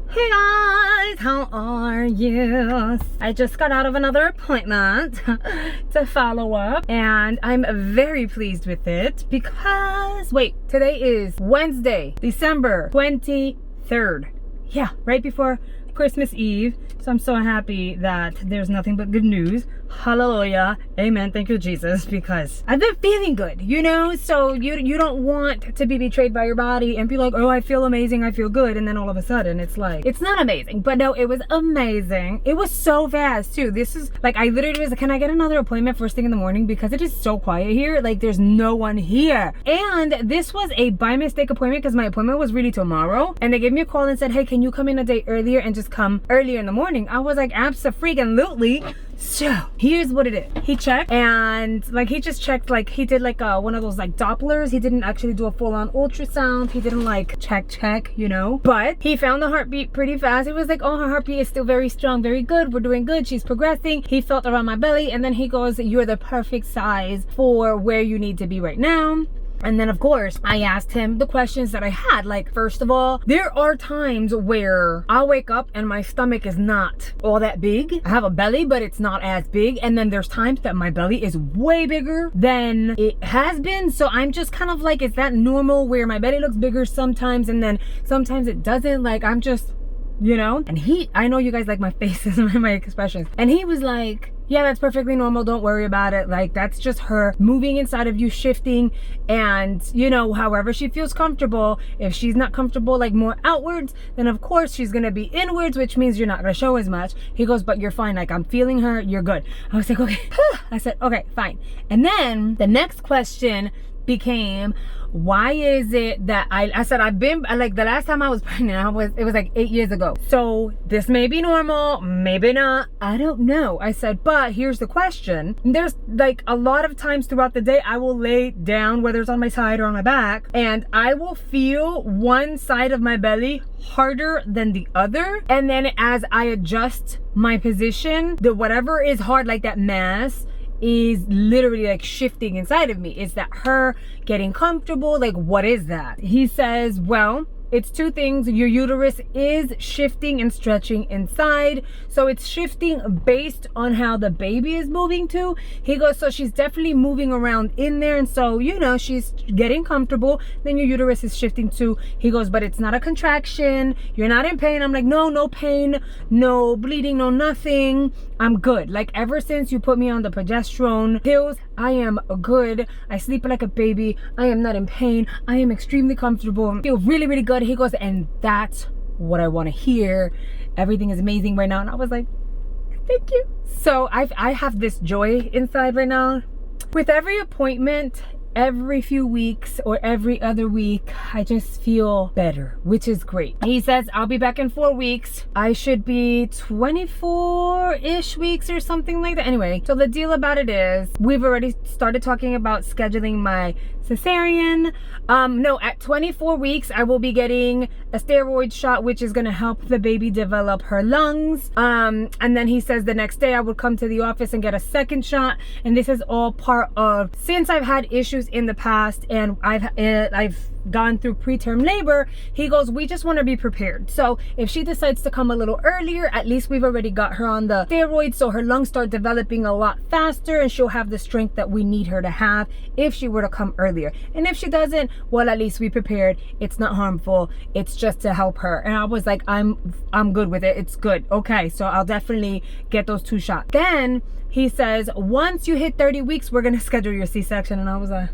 Hey guys, how are you? I just got out of another appointment to follow up, and I'm very pleased with it because, wait, today is Wednesday, December 23rd. Yeah, right before Christmas Eve. So I'm so happy that there's nothing but good news. Hallelujah. Amen. Thank you, Jesus, because I've been feeling good, you know? So you don't want to be betrayed by your body and be like, oh, I feel amazing, I feel good. And then all of a sudden it's like, it's not amazing. But no, it was amazing. It was so fast too. This is like, I literally was like, can I get another appointment first thing in the morning? Because it is so quiet here. Like there's no one here. And this was a by mistake appointment because my appointment was really tomorrow. And they gave me a call and said, hey, can you come in a day earlier and just come earlier in the morning? I was like, abso-freaking-lutely. So here's what it is. He checked, and like he just checked, like he did like one of those like Dopplers. He didn't actually do a full-on ultrasound. He didn't like check, you know, but he found the heartbeat pretty fast. It was like, oh, her heartbeat is still very strong, very good, we're doing good, she's progressing. He felt around my belly, and then he goes, you're the perfect size for where you need to be right now. And then of course I asked him the questions that I had. Like, first of all, there are times where I'll wake up and my stomach is not all that big. I have a belly, but it's not as big. And then there's times that my belly is way bigger than it has been. So I'm just kind of like, is that normal where my belly looks bigger sometimes and then sometimes it doesn't? Like, I'm just, you know? And I know you guys like my faces and my expressions. And he was like, yeah, that's perfectly normal, don't worry about it. Like, that's just her moving inside of you, shifting, and you know, however she feels comfortable. If she's not comfortable like more outwards, then of course she's gonna be inwards, which means you're not gonna show as much. He goes, but you're fine, like I'm feeling her, you're good. I was like, okay. I said, okay, fine. And then the next question became, why is it that I said I've been, like the last time I was pregnant, it was like 8 years ago. So this may be normal, maybe not, I don't know. I said, but here's the question. There's like a lot of times throughout the day I will lay down, whether it's on my side or on my back, and I will feel one side of my belly harder than the other. And then as I adjust my position, the whatever is hard, like that mass, is literally like shifting inside of me. Is that her getting comfortable? Like, what is that? He says, well, it's two things. Your uterus is shifting and stretching inside. So it's shifting based on how the baby is moving too. He goes, so she's definitely moving around in there. And so, you know, she's getting comfortable. Then your uterus is shifting too. He goes, but it's not a contraction. You're not in pain. I'm like, no pain, no bleeding, no nothing. I'm good. Like ever since you put me on the progesterone pills, I am good. I sleep like a baby. I am not in pain. I am extremely comfortable. I feel really, really good. He goes, and that's what I want to hear. Everything is amazing right now. And I was like, thank you. So I have this joy inside right now. With every appointment, every few weeks or every other week, I just feel better, which is great. He says, I'll be back in 4 weeks. I should be 24-ish weeks or something like that. Anyway, so the deal about it is we've already started talking about scheduling my cesarean. No, at 24 weeks, I will be getting a steroid shot, which is going to help the baby develop her lungs. And then he says the next day I would come to the office and get a second shot. And this is all part of, since I've had issues in the past and I've gone through preterm labor, he goes, we just want to be prepared. So if she decides to come a little earlier, at least we've already got her on the steroids, so her lungs start developing a lot faster and she'll have the strength that we need her to have if she were to come earlier. And if she doesn't, well, at least we prepared. It's not harmful, it's just to help her. And I was like, I'm good with it, it's good. Okay, so I'll definitely get those 2 shots. Then he says, once you hit 30 weeks, we're gonna schedule your C-section. And I was like,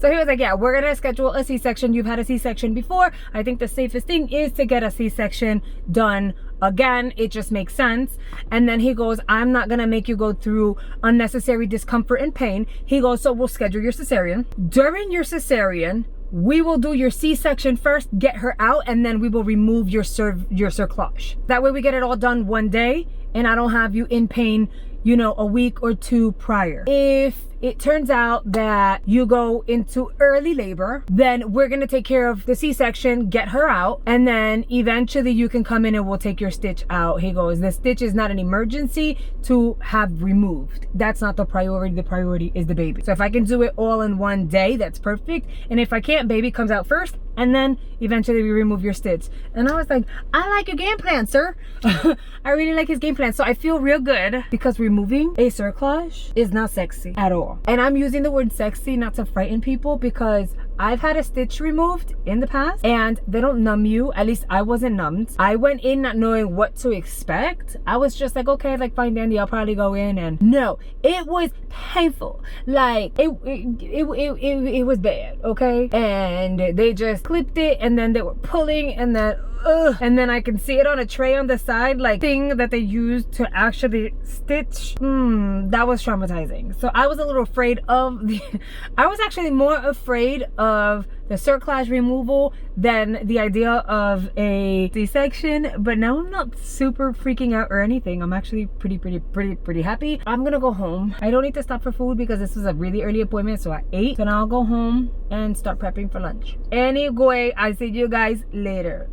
so he was like, yeah, we're gonna schedule a C-section. You've had a C-section before. I think the safest thing is to get a C-section done again. It just makes sense. And then he goes, I'm not gonna make you go through unnecessary discomfort and pain. He goes, so we'll schedule your cesarean. During your cesarean, we will do your C-section first, get her out, and then we will remove your cerclage. That way we get it all done one day and I don't have you in pain, you know, a week or 2 prior. If it turns out that you go into early labor, then we're gonna take care of the C-section, get her out, and then eventually you can come in and we'll take your stitch out. He goes, the stitch is not an emergency to have removed. That's not the priority. The priority is the baby. So if I can do it all in one day, that's perfect. And if I can't, baby comes out first, and then eventually we remove your stitch. And I was like, I like your game plan, sir. I really like his game plan. So I feel real good because removing a cerclage is not sexy at all. And I'm using the word sexy not to frighten people, because I've had a stitch removed in the past and they don't numb you. At least I wasn't numbed. I went in not knowing what to expect. I was just like, okay, like fine dandy, I'll probably go in. And no, it was painful. Like it was bad, okay? And they just clipped it and then they were pulling and then and then I can see it on a tray on the side, like thing that they used to actually stitch. That was traumatizing. So I was a little afraid of I was actually more afraid of the cerclage removal than the idea of a C-section. But now I'm not super freaking out or anything. I'm actually pretty happy. I'm gonna go home. I don't need to stop for food because this was a really early appointment, so I ate. So now I'll go home and start prepping for lunch. Anyway, I'll see you guys later.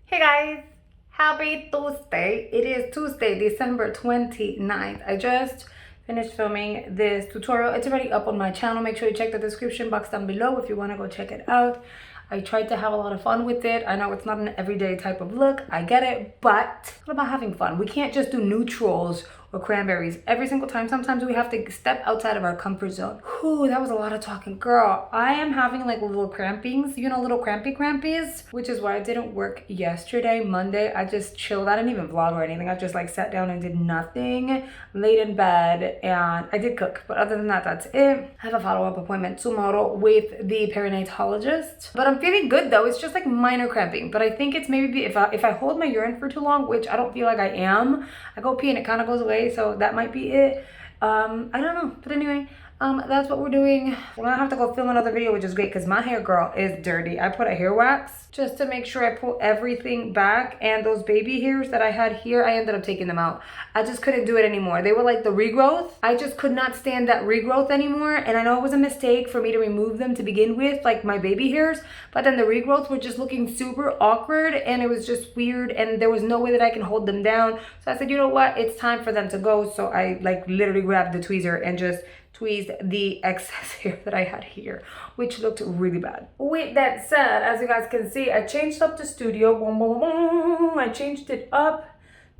Hey guys, happy Tuesday. It is Tuesday, December 29th. I just finished filming this tutorial. It's already up on my channel. Make sure you check the description box down below if you want to go check it out. I tried to have a lot of fun with it. I know it's not an everyday type of look. I get it, but it's about having fun. We can't just do neutrals or cranberries every single time. Sometimes we have to step outside of our comfort zone. Whew, that was a lot of talking. Girl, I am having like little crampings, you know, little crampies, which is why I didn't work yesterday, Monday. I just chilled. I didn't even vlog or anything. I just like sat down and did nothing, laid in bed, and I did cook. But other than that, that's it. I have a follow-up appointment tomorrow with the perinatologist. But I'm feeling good though. It's just like minor cramping. But I think it's maybe if I hold my urine for too long, which I don't feel like I am, I go pee and it kind of goes away. So that might be it. I don't know. But anyway, that's what we're doing. We're gonna have to go film another video, which is great because my hair, girl, is dirty. I put a hair wax just to make sure I pull everything back, and those baby hairs that I had here, I ended up taking them out. I just couldn't do it anymore. They were like the regrowth. I just could not stand that regrowth anymore, and I know it was a mistake for me to remove them to begin with, like my baby hairs, but then the regrowths were just looking super awkward and it was just weird, and there was no way that I can hold them down. So I said, you know what, it's time for them to go. So I like literally grabbed the tweezer and just tweezed the excess hair that I had here, which looked really bad. With that said, as you guys can see, I changed up the studio. Boom, boom, boom. I changed it up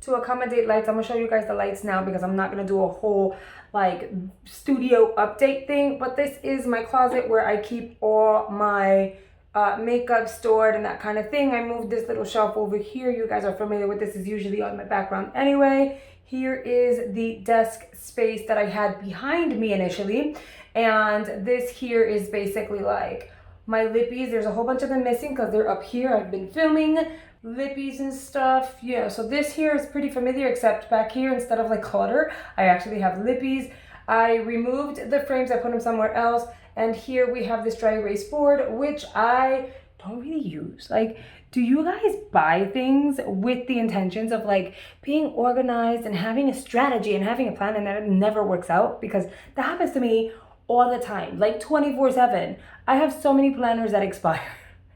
to accommodate lights. I'm gonna show you guys the lights now because I'm not gonna do a whole like studio update thing, but this is my closet where I keep all my makeup stored and that kind of thing. I moved this little shelf over here. You guys are familiar with this. Is usually on my background anyway. Here is the desk space that I had behind me initially. And this here is basically like my lippies. There's a whole bunch of them missing because they're up here. I've been filming lippies and stuff. Yeah, so this here is pretty familiar, except back here, instead of like clutter, I actually have lippies. I removed the frames, I put them somewhere else. And here we have this dry erase board, which I don't really use. Like, do you guys buy things with the intentions of like being organized and having a strategy and having a plan, and that it never works out? Because that happens to me all the time, like 24/7. I have so many planners that expire.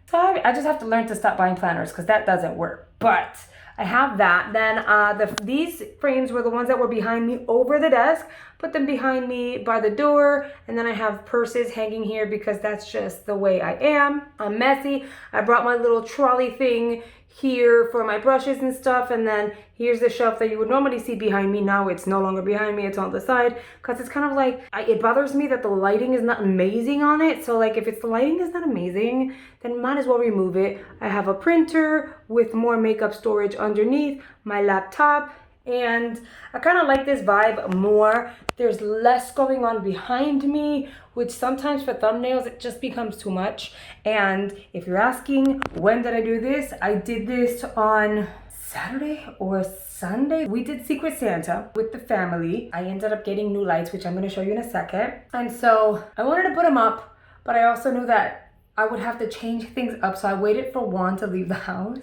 So I just have to learn to stop buying planners because that doesn't work. But I have that. Then these frames were the ones that were behind me over the desk. Put them behind me by the door. And then I have purses hanging here because that's just the way I am. I'm messy. I brought my little trolley thing here for my brushes and stuff. And then here's the shelf that you would normally see behind me. Now it's no longer behind me, it's on the side, because it's kind of like, it bothers me that the lighting is not amazing on it. So like if the lighting is not amazing, then might as well remove it. I have a printer with more makeup storage underneath, my laptop, and I kind of like this vibe more. There's less going on behind me, which sometimes for thumbnails it just becomes too much. And if you're asking when did I do this, I did this on Saturday or Sunday. We did Secret Santa with the family. I ended up getting new lights, which I'm going to show you in a second. And so I wanted to put them up, but I also knew that I would have to change things up. So I waited for Juan to leave the house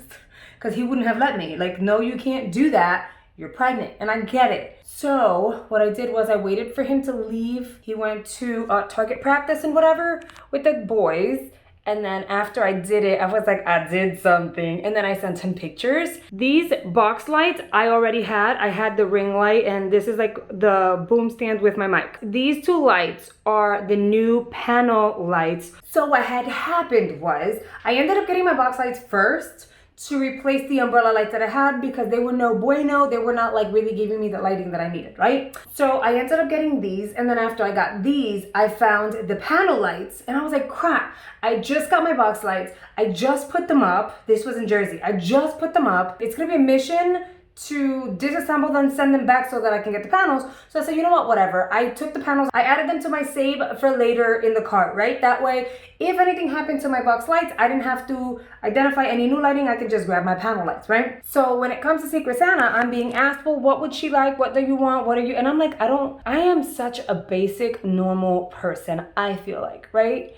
because he wouldn't have let me. Like, no, you can't do that. You're pregnant. And I get it. So what I did was I waited for him to leave. He went to target practice and whatever with the boys. And then after I did it, I was like, I did something. And then I sent him pictures. These box lights I already had. I had the ring light, and this is like the boom stand with my mic. These two lights are the new panel lights. So what had happened was I ended up getting my box lights first to replace the umbrella lights that I had because they were no bueno. They were not like really giving me the lighting that I needed, right? So I ended up getting these, and then after I got these, I found the panel lights, and I was like, crap, I just got my box lights. I just put them up. This was in Jersey. I just put them up. It's gonna be a mission to disassemble them, send them back so that I can get the panels. So I said, you know what, whatever. I took the panels, I added them to my save for later in the cart, right? That way, if anything happened to my box lights, I didn't have to identify any new lighting. I could just grab my panel lights, right? So when it comes to Secret Santa, I'm being asked, well, what would she like? What do you want? What are you? And I'm like, I am such a basic, normal person, I feel like, right?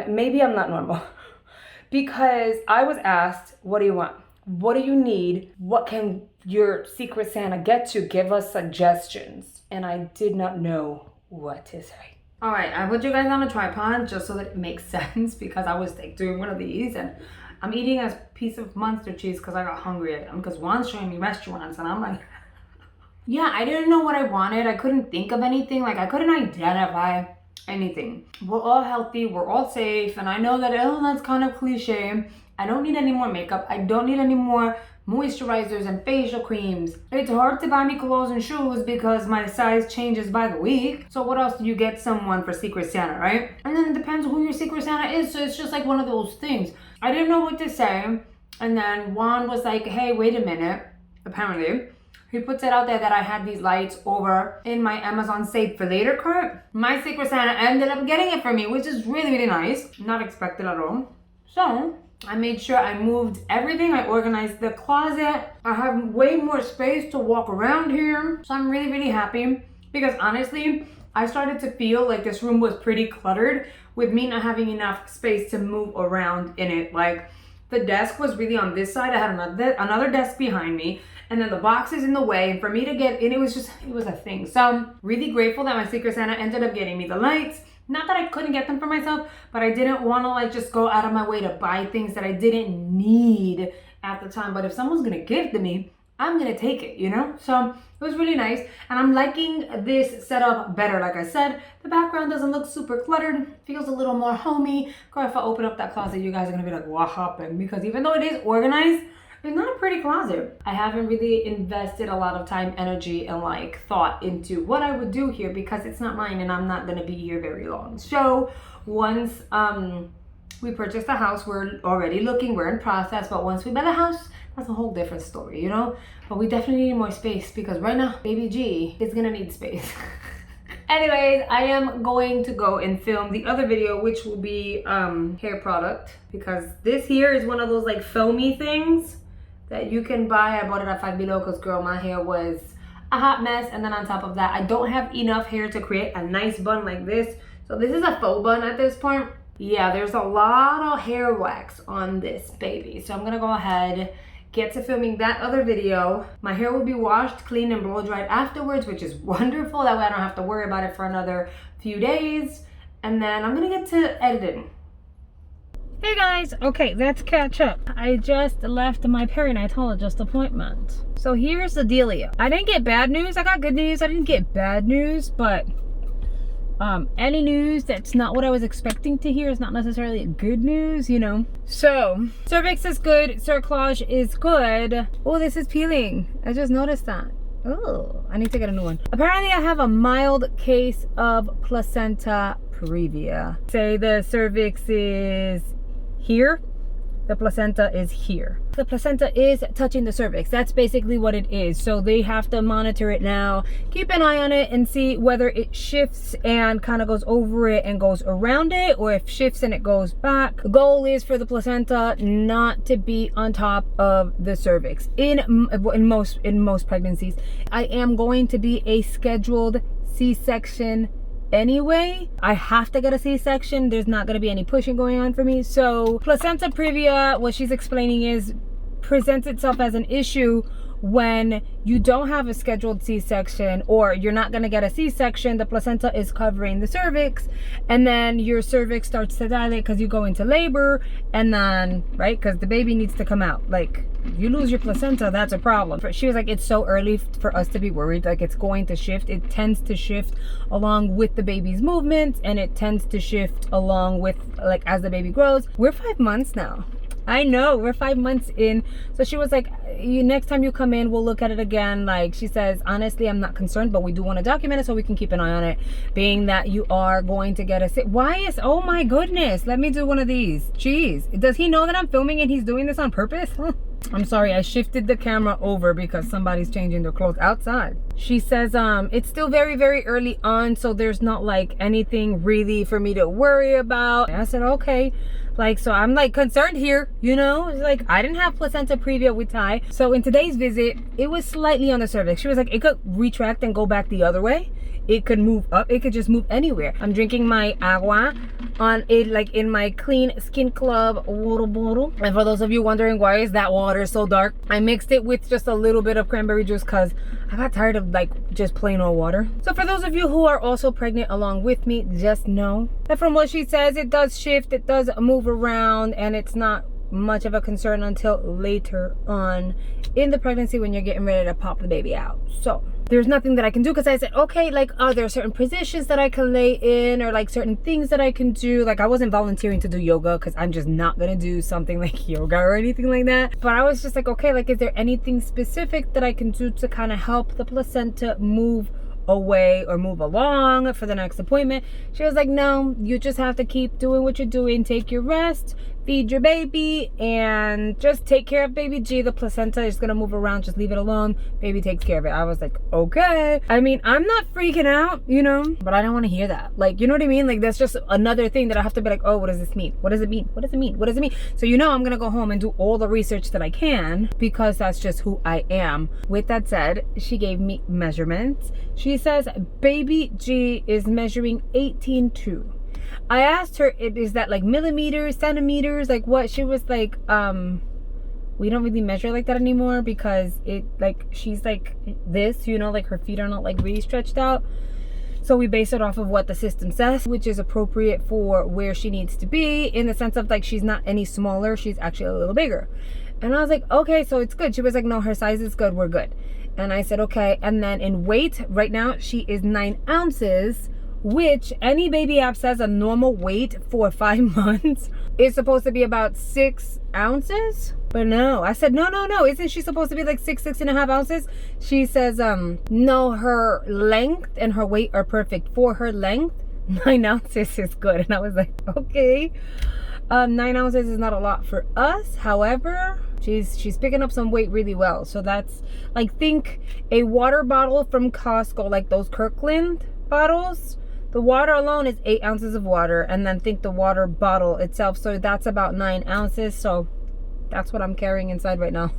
Maybe I'm not normal because I was asked, what do you want? What do you need? What can your Secret Santa get to? Give us suggestions. And I did not know what to say. All right, I put you guys on a tripod just so that it makes sense because I was like doing one of these and I'm eating a piece of Munster cheese because I got hungry again because Juan's showing me restaurants and I'm like, yeah, I didn't know what I wanted. I couldn't think of anything. Like I couldn't identify anything. We're all healthy, we're all safe, and I know that, oh, that's kind of cliche. I don't need any more makeup. I don't need any more moisturizers and facial creams. It's hard to buy me clothes and shoes because my size changes by the week. So what else do you get someone for Secret Santa, right? And then it depends who your Secret Santa is. So it's just like one of those things. I didn't know what to say. And then Juan was like, hey, wait a minute. Apparently, he puts it out there that I had these lights over in my Amazon Save for Later cart. My Secret Santa ended up getting it for me, which is really, really nice. Not expected at all. So I made sure I moved everything. I organized the closet. I have way more space to walk around here. So I'm really, really happy because honestly, I started to feel like this room was pretty cluttered with me not having enough space to move around in it. Like the desk was really on this side. I had another desk behind me, and then the boxes in the way. And for me to get in, it was a thing. So I'm really grateful that my Secret Santa ended up getting me the lights. Not that I couldn't get them for myself, but I didn't want to like just go out of my way to buy things that I didn't need at the time. But if someone's gonna give to me, I'm gonna take it, you know? So it was really nice. And I'm liking this setup better. Like I said, the background doesn't look super cluttered. Feels a little more homey. Girl, if I open up that closet, you guys are gonna be like, what happened? Because even though it is organized, it's not a pretty closet. I haven't really invested a lot of time, energy, and like thought into what I would do here because it's not mine and I'm not gonna be here very long. So once we purchased the house, we're already looking, we're in process, but once we buy the house, that's a whole different story, you know? But we definitely need more space because right now, baby G is gonna need space. Anyways, I am going to go and film the other video, which will be hair product, because this here is one of those like foamy things that you can buy. I bought it at Five Below because girl, my hair was a hot mess. And then on top of that, I don't have enough hair to create a nice bun like this. So this is a faux bun at this point. Yeah, there's a lot of hair wax on this baby. So I'm gonna go ahead, get to filming that other video. My hair will be washed, cleaned, and blow dried afterwards, which is wonderful. That way I don't have to worry about it for another few days. And then I'm gonna get to editing. Hey guys, okay, let's catch up. I just left my perinatologist appointment. So here's the dealio. I didn't get bad news, I got good news. I didn't get bad news, but any news that's not what I was expecting to hear is not necessarily good news, you know. So, cervix is good, cerclage is good. Oh, this is peeling. I just noticed that. Oh, I need to get a new one. Apparently I have a mild case of placenta previa. Say the cervix is here, the placenta is here. The placenta is touching the cervix. That's basically what it is. So they have to monitor it now, keep an eye on it and see whether it shifts and kind of goes over it and goes around it, or if shifts and it goes back. The goal is for the placenta not to be on top of the cervix in most pregnancies. I am going to be a scheduled C-section anyway. I have to get a C-section. There's not going to be any pushing going on for me. So placenta previa, what she's explaining is presents itself as an issue when you don't have a scheduled C-section, or you're not going to get a C-section. The placenta is covering the cervix, and then your cervix starts to dilate because you go into labor, and then, right, because the baby needs to come out. Like, you lose your placenta, that's a problem. She was like, it's so early for us to be worried. Like, it's going to shift. It tends to shift along with the baby's movements, and it tends to shift along with, like, as the baby grows. We're 5 months now. I know, we're 5 months in. So she was like, next time you come in, we'll look at it again. Like, she says, honestly, I'm not concerned, but we do want to document it so we can keep an eye on it, being that you are going to get a sit. Why is, oh my goodness, let me do one of these. Jeez, does he know that I'm filming and he's doing this on purpose? I'm sorry, I shifted the camera over because somebody's changing their clothes outside. She says, it's still very, very early on, so there's not like anything really for me to worry about. I said, okay. Like, so I'm like concerned here, you know, it's like I didn't have placenta previa with Ty. So in today's visit, it was slightly on the cervix. She was like, it could retract and go back the other way. It could move up. It could just move anywhere. I'm drinking my agua on it, like in my Clean Skin Club water bottle. And for those of you wondering why is that water so dark, I mixed it with just a little bit of cranberry juice because I got tired of like just plain old water. So for those of you who are also pregnant along with me, just know that from what she says, it does shift, it does move around, and it's not much of a concern until later on in the pregnancy when you're getting ready to pop the baby out. So there's nothing that I can do, because I said, okay, like, are there certain positions that I can lay in, or like certain things that I can do? Like, I wasn't volunteering to do yoga because I'm just not gonna do something like yoga or anything like that. But I was just like, okay, like, is there anything specific that I can do to kind of help the placenta move away or move along for the next appointment? She was like, no, you just have to keep doing what you're doing. Take your rest, feed your baby, and just take care of baby G. The placenta is gonna move around, just leave it alone. Baby takes care of it. I was like, okay. I mean, I'm not freaking out, you know, but I don't want to hear that. Like, you know what I mean? Like, that's just another thing that I have to be like, oh, what does this mean? What does it mean? What does it mean? What does it mean? So, you know, I'm gonna go home and do all the research that I can, because that's just who I am. With that said, she gave me measurements. She says baby G is measuring 18.2. I asked her, is that like millimeters, centimeters, like what? She was like, we don't really measure like that anymore, because it, like, she's like this, you know, like her feet are not like really stretched out. So we base it off of what the system says, which is appropriate for where she needs to be, in the sense of like, she's not any smaller, she's actually a little bigger. And I was like, okay, so it's good. She was like, no, her size is good, we're good. And I said, okay. And then in weight, right now she is 9 ounces, which any baby app says a normal weight for 5 months is supposed to be about 6 ounces. But no, I said, no, isn't she supposed to be like 6.5 ounces? She says, no, her length and her weight are perfect. For her length, 9 ounces is good. And I was like, okay. 9 ounces is not a lot for us. However, she's picking up some weight really well. So that's like, think a water bottle from Costco, like those Kirkland bottles. The water alone is 8 ounces of water, and then think the water bottle itself. So that's about 9 ounces. So that's what I'm carrying inside right now.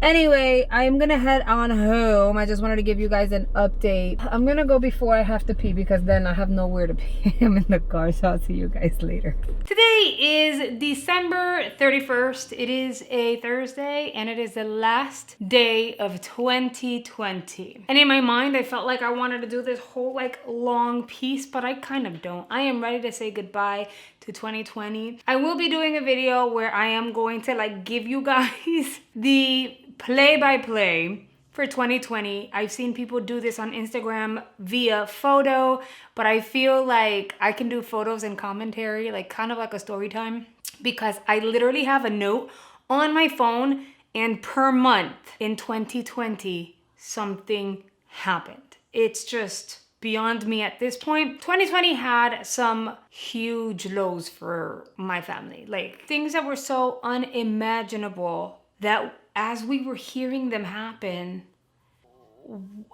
Anyway, I'm gonna head on home. I just wanted to give you guys an update. I'm gonna go before I have to pee, because then I have nowhere to pee. I'm in the car, so I'll see you guys later. Today is December 31st. It is a Thursday, and it is the last day of 2020. And in my mind, I felt like I wanted to do this whole like long piece, but I kind of don't. I am ready to say goodbye to 2020. I will be doing a video where I am going to like give you guys the play-by-play for 2020. I've seen people do this on Instagram via photo, but I feel like I can do photos and commentary, like kind of like a story time, because I literally have a note on my phone, and per month in 2020, something happened. It's just beyond me at this point. 2020 had some huge lows for my family, like things that were so unimaginable that as we were hearing them happen,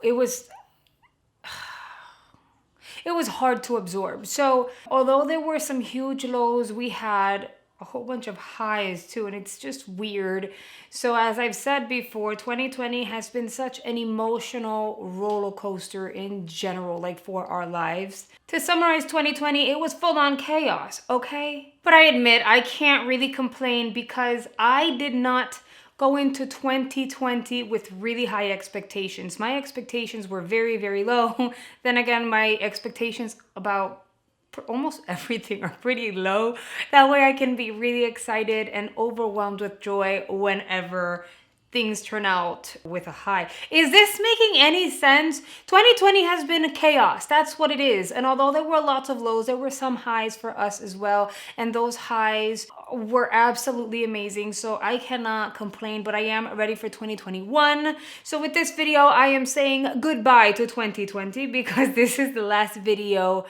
it was hard to absorb. So although there were some huge lows, we had a whole bunch of highs too, and it's just weird. So as I've said before, 2020 has been such an emotional roller coaster in general, like for our lives. To summarize 2020, it was full on chaos, okay? But I admit I can't really complain because I did not go into 2020 with really high expectations. My expectations were very, very low. Then again, my expectations about almost everything are pretty low. That way I can be really excited and overwhelmed with joy whenever things turn out with a high. Is this making any sense? 2020 has been a chaos. That's what it is. And although there were lots of lows, there were some highs for us as well. And those highs were absolutely amazing. So I cannot complain, but I am ready for 2021. So with this video, I am saying goodbye to 2020 because this is the last video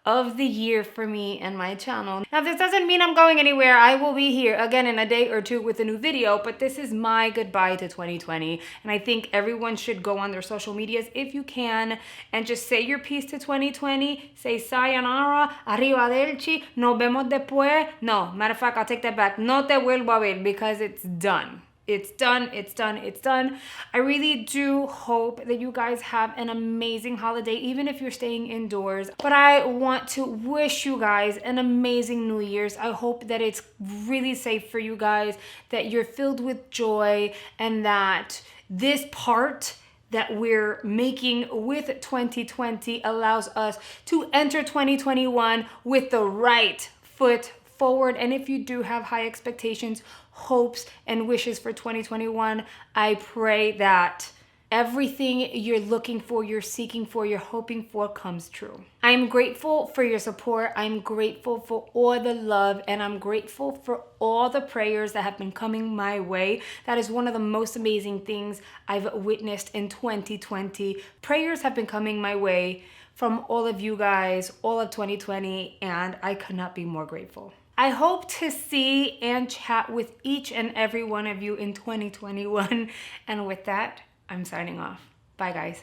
of the year for me and my channel. Now, this doesn't mean I'm going anywhere. I will be here again in a day or two with a new video, but this is my goodbye to 2020. And I think everyone should go on their social medias if you can and just say your piece to 2020. Say sayonara, arrivederci, nos vemos después. No, matter of fact, I'll take that back. No te vuelvo a ver because it's done. It's done, it's done, it's done. I really do hope that you guys have an amazing holiday, even if you're staying indoors. But I want to wish you guys an amazing New Year's. I hope that it's really safe for you guys, that you're filled with joy, and that this part that we're making with 2020 allows us to enter 2021 with the right foot forward. And if you do have high expectations, hopes, and wishes for 2021, I pray that everything you're looking for, you're seeking for, you're hoping for comes true. I'm grateful for your support. I'm grateful for all the love, and I'm grateful for all the prayers that have been coming my way. That is one of the most amazing things I've witnessed in 2020. Prayers have been coming my way from all of you guys, all of 2020, and I could not be more grateful. I hope to see and chat with each and every one of you in 2021. And with that, I'm signing off. Bye, guys.